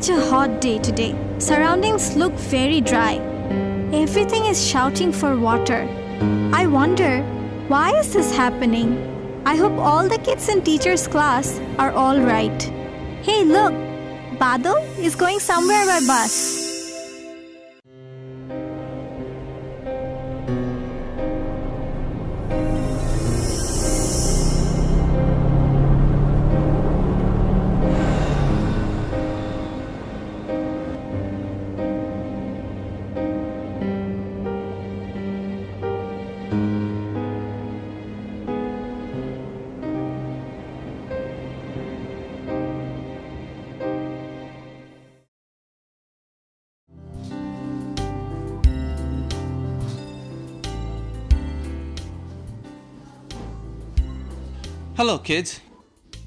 such a hot day today. Surroundings look very dry. Everything is shouting for water. I wonder, why is this happening? I hope all the kids in teacher's class are all right. Hey, look! Badal is going somewhere by bus. Hello kids!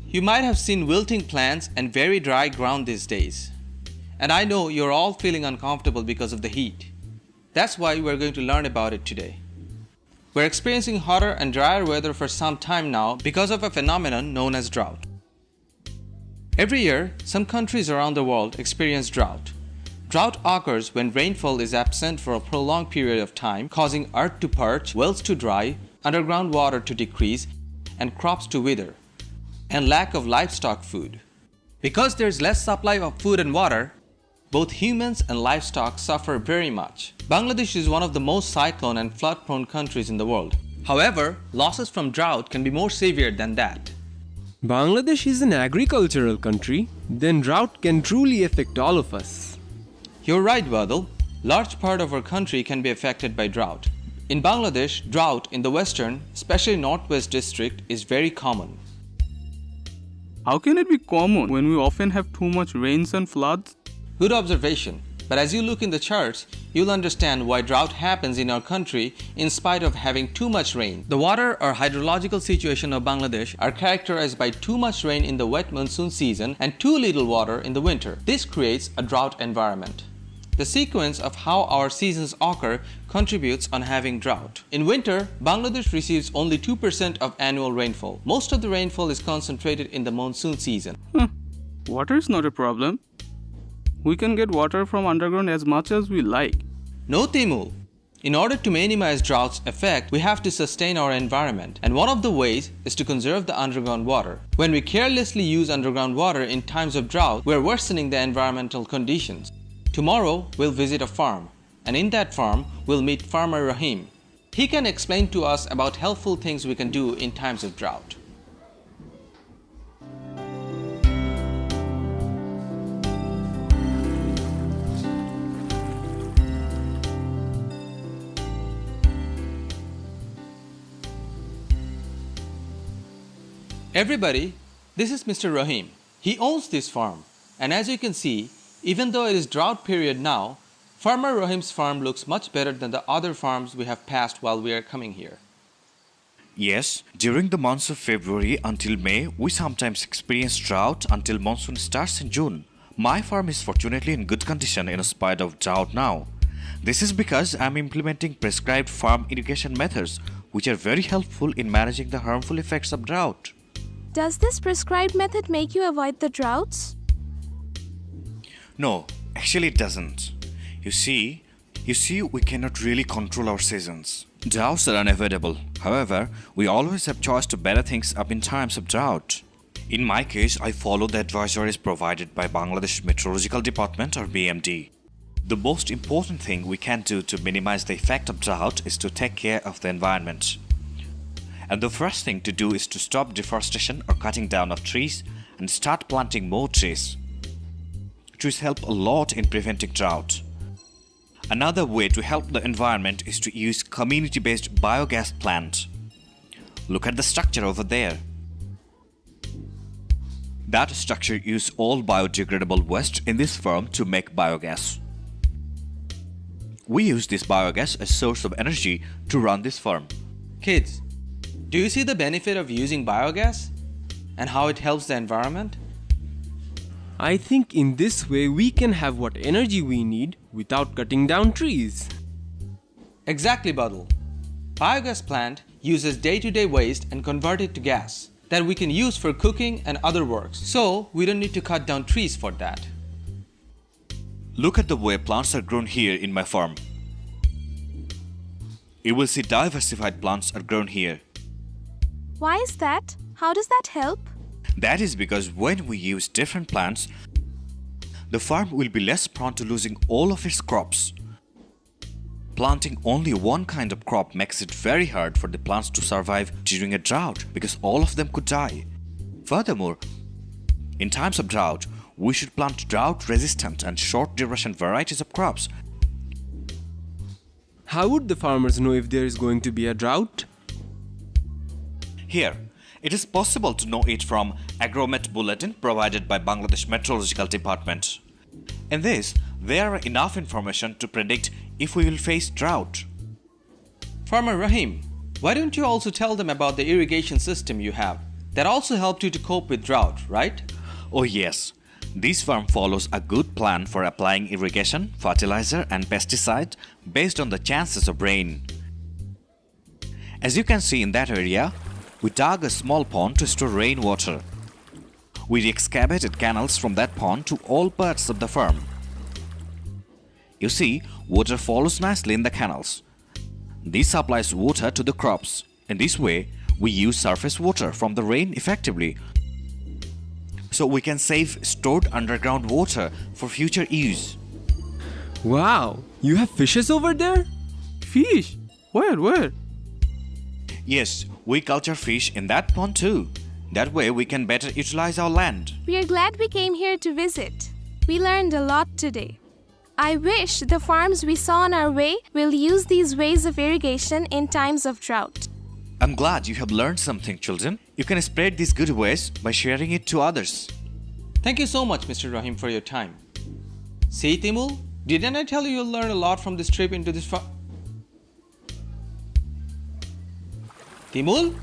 You might have seen wilting plants and very dry ground these days. And I know you're all feeling uncomfortable because of the heat. That's why we're going to learn about it today. We're experiencing hotter and drier weather for some time now because of a phenomenon known as drought. Every year, some countries around the world experience drought. Drought occurs when rainfall is absent for a prolonged period of time, causing earth to parch, wells to dry, underground water to decrease, and crops to wither, and lack of livestock food. Because there's less supply of food and water, both humans and livestock suffer very much. Bangladesh is one of the most cyclone and flood-prone countries in the world. However, losses from drought can be more severe than that. Bangladesh is an agricultural country, then drought can truly affect all of us. You're right, Badal. Large part of our country can be affected by drought. In Bangladesh, drought in the western, especially northwest district, is very common. How can it be common when we often have too much rains and floods? Good observation. But as you look in the charts, you'll understand why drought happens in our country in spite of having too much rain. The water or hydrological situation of Bangladesh are characterized by too much rain in the wet monsoon season and too little water in the winter. This creates a drought environment. The sequence of how our seasons occur contributes on having drought. In winter, Bangladesh receives only 2% of annual rainfall. Most of the rainfall is concentrated in the monsoon season. Water is not a problem. We can get water from underground as much as we like. No, Timul. In order to minimize drought's effect, we have to sustain our environment. And one of the ways is to conserve the underground water. When we carelessly use underground water in times of drought, we're worsening the environmental conditions. Tomorrow, we'll visit a farm, and in that farm, we'll meet Farmer Rahim. He can explain to us about helpful things we can do in times of drought. Everybody, this is Mr. Rahim. He owns this farm, and as you can see, even though it is drought period now, Farmer Rahim's farm looks much better than the other farms we have passed while we are coming here. Yes, during the months of February until May, we sometimes experience drought until monsoon starts in June. My farm is fortunately in good condition in spite of drought now. This is because I am implementing prescribed farm irrigation methods which are very helpful in managing the harmful effects of drought. Does this prescribed method make you avoid the droughts? No, actually it doesn't. You see, we cannot really control our seasons. Droughts are unavoidable. However, we always have choice to better things up in times of drought. In my case, I follow the advisories provided by Bangladesh Meteorological Department or BMD. The most important thing we can do to minimize the effect of drought is to take care of the environment. And the first thing to do is to stop deforestation or cutting down of trees and start planting more trees. Trees help a lot in preventing drought. Another way to help the environment is to use community-based biogas plant. Look at the structure over there. That structure uses all biodegradable waste in this farm to make biogas. We use this biogas as source of energy to run this farm. Kids, do you see the benefit of using biogas and how it helps the environment? I think in this way we can have what energy we need without cutting down trees. Exactly, Badal. Biogas plant uses day-to-day waste and convert it to gas that we can use for cooking and other works. So we don't need to cut down trees for that. Look at the way plants are grown here in my farm. You will see diversified plants are grown here. Why is that? How does that help? That is because when we use different plants, the farm will be less prone to losing all of its crops. Planting only one kind of crop makes it very hard for the plants to survive during a drought because all of them could die. Furthermore, in times of drought, we should plant drought-resistant and short-duration varieties of crops. How would the farmers know if there is going to be a drought? Here, it is possible to know it from Agromet Bulletin provided by Bangladesh Meteorological Department. In this, there are enough information to predict if we will face drought. Farmer Rahim, why don't you also tell them about the irrigation system you have that also helped you to cope with drought, right? Oh yes, this farm follows a good plan for applying irrigation, fertilizer and pesticide based on the chances of rain. As you can see in that area, we dug a small pond to store rainwater. We excavated canals from that pond to all parts of the farm. You see, water follows nicely in the canals. This supplies water to the crops. In this way, we use surface water from the rain effectively, so we can save stored underground water for future use. Wow, you have fishes over there? Fish? Where? Yes, we culture fish in that pond too. That way we can better utilize our land. We are glad we came here to visit. We learned a lot today. I wish the farms we saw on our way will use these ways of irrigation in times of drought. I'm glad you have learned something, children. You can spread these good ways by sharing it to others. Thank you so much, Mr. Rahim, for your time. See, Timul, didn't I tell you you'll learn a lot from this trip into this Timul?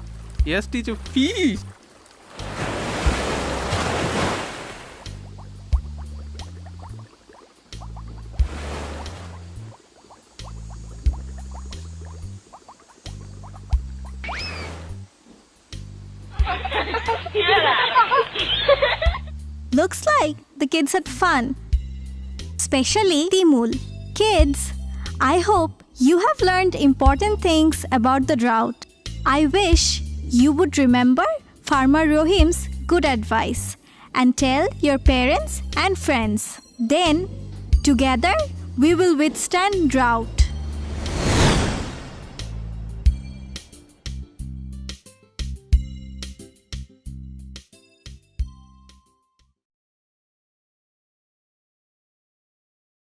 Yes, teacher, fish! Looks like the kids had fun. Especially Timul. Kids, I hope you have learned important things about the drought. I wish you would remember Farmer Rohim's good advice and tell your parents and friends. Then, together, we will withstand drought.